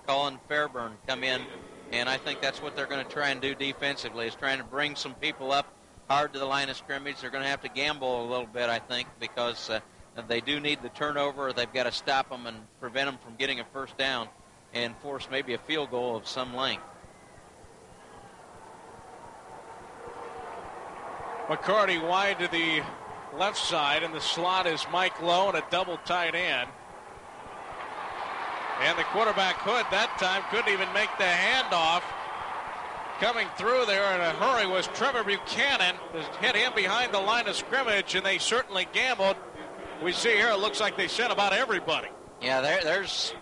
Colin Fairburn come in, and I think that's what they're going to try and do defensively, is trying to bring some people up hard to the line of scrimmage. They're going to have to gamble a little bit, I think, because they do need the turnover. They've got to stop them and prevent them from getting a first down and force maybe a field goal of some length. McCarty wide to the left side, and the slot is Mike Lowe and a double tight end. And the quarterback Hood that time couldn't even make the handoff. Coming through there in a hurry was Trevor Buchanan. Hit him behind the line of scrimmage, and they certainly gambled. We see here it looks like they sent about everybody. Yeah, there's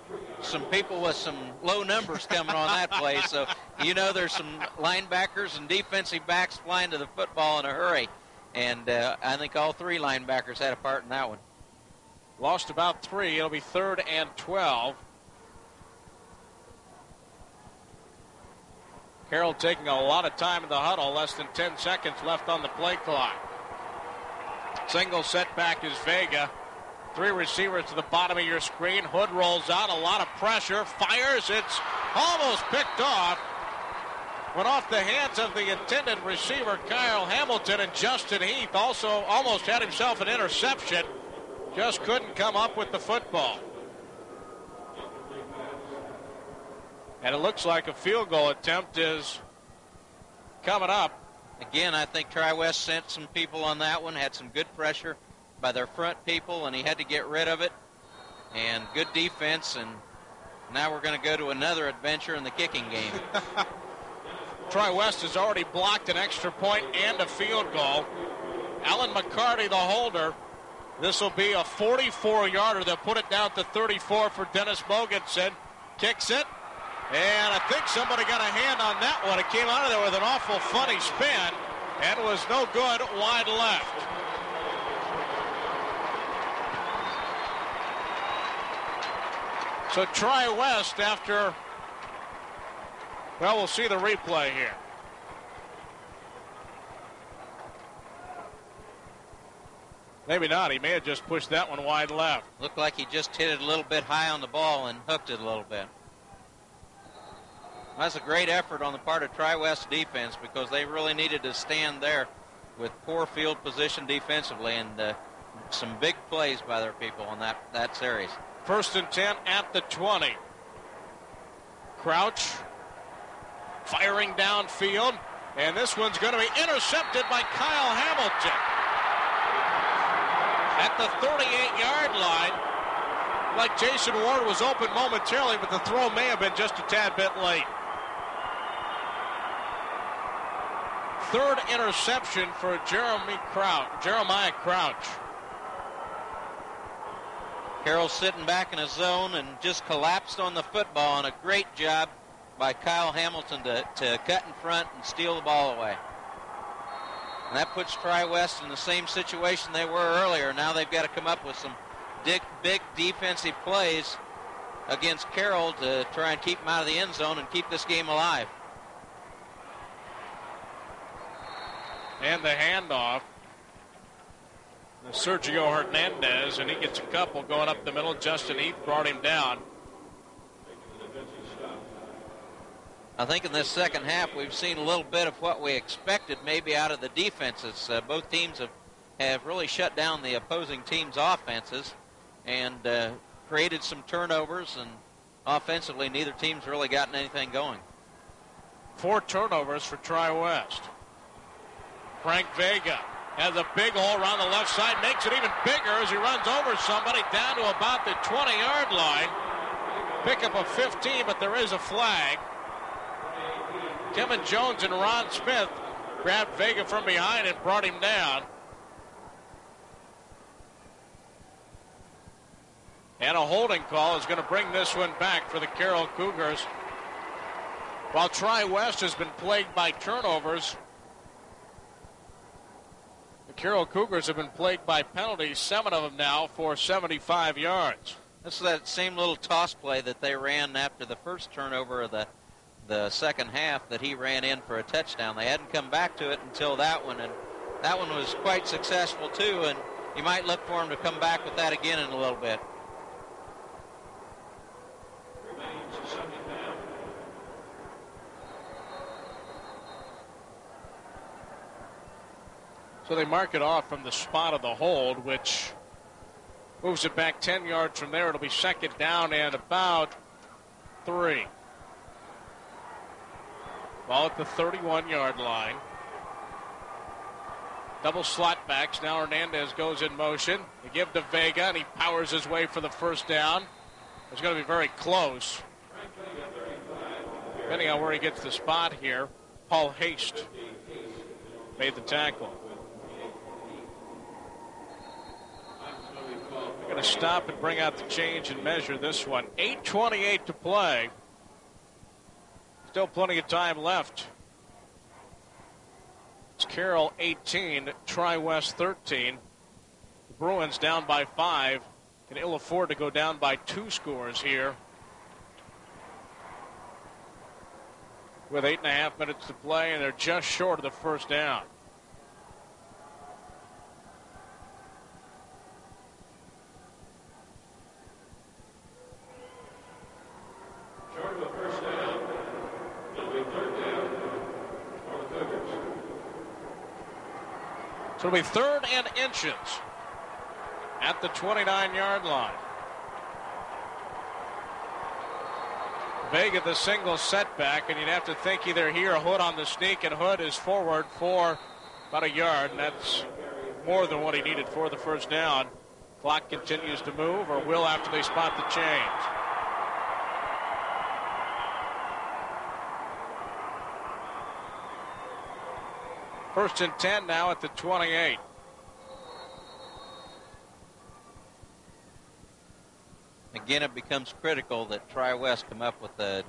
some people with some low numbers coming on that play. So, there's some linebackers and defensive backs flying to the football in a hurry. And I think all three linebackers had a part in that one. Lost about 3. It'll be 3rd and 12. Carroll taking a lot of time in the huddle. Less than 10 seconds left on the play clock. Single setback is Vega. 3 receivers to the bottom of your screen. Hood rolls out. A lot of pressure. Fires. It's almost picked off. Went off the hands of the intended receiver, Kyle Hamilton, and Justin Heath also almost had himself an interception. Just couldn't come up with the football. And it looks like a field goal attempt is coming up. Again, I think Tri West sent some people on that one, had some good pressure by their front people, and he had to get rid of it. And good defense, and now we're going to go to another adventure in the kicking game. Tri West has already blocked an extra point and a field goal. Alan McCarty, the holder. This will be a 44-yarder. They'll put it down to 34 for Dennis Mogensen. Kicks it. And I think somebody got a hand on that one. It came out of there with an awful funny spin and was no good wide left. So Tri West after, well, we'll see the replay here. Maybe not. He may have just pushed that one wide left. Looked like he just hit it a little bit high on the ball and hooked it a little bit. That's a great effort on the part of Tri West defense because they really needed to stand there with poor field position defensively and some big plays by their people on that series. 1st and 10 at the 20. Crouch firing downfield, and this one's going to be intercepted by Kyle Hamilton at the 38-yard line. Like Jason Ward was open momentarily, but the throw may have been just a tad bit late. 3rd interception for Jeremiah Crouch. Carroll sitting back in his zone and just collapsed on the football, and a great job by Kyle Hamilton to cut in front and steal the ball away. And that puts Tri West in the same situation they were earlier. Now they've got to come up with some big defensive plays against Carroll to try and keep them out of the end zone and keep this game alive. And the handoff. Sergio Hernandez, and he gets a couple going up the middle. Justin Heath brought him down. I think in this second half we've seen a little bit of what we expected maybe out of the defenses. Both teams have really shut down the opposing team's offenses and created some turnovers, and offensively neither team's really gotten anything going. 4 turnovers for Tri West. Frank Vega has a big hole around the left side, makes it even bigger as he runs over somebody down to about the 20-yard line. Pick up a 15, but there is a flag. Kevin Jones and Ron Smith grabbed Vega from behind and brought him down. And a holding call is going to bring this one back for the Carroll Cougars. While Tri West has been plagued by turnovers, the Carroll Cougars have been plagued by penalties, 7 of them now for 75 yards. This is that same little toss play that they ran after the first turnover of the second half that he ran in for a touchdown. They hadn't come back to it until that one, and that one was quite successful too, and you might look for him to come back with that again in a little bit. So they mark it off from the spot of the hold, which moves it back 10 yards from there. It'll be second down and about 3. Ball at the 31-yard line. Double slot backs. Now Hernandez goes in motion. They give to Vega, and he powers his way for the first down. It's going to be very close. Depending on where he gets the spot here, Paul Haste made the tackle. They're going to stop and bring out the change and measure this one. 8:28 to play. Still plenty of time left. It's Carroll 18, Tri West 13. The Bruins down by 5. Can ill afford to go down by 2 scores here. With 8.5 minutes to play, and they're just short of the first down. Short of the first down. It'll be third down for the Cougars. So it'll be third and inches at the 29-yard line. Vega the single setback, and you'd have to think either here or Hood on the sneak, and Hood is forward for about a yard, and that's more than what he needed for the first down. Clock continues to move, or will after they spot the change. First and 10 now at the 28. Again, it becomes critical that Tri West come up with a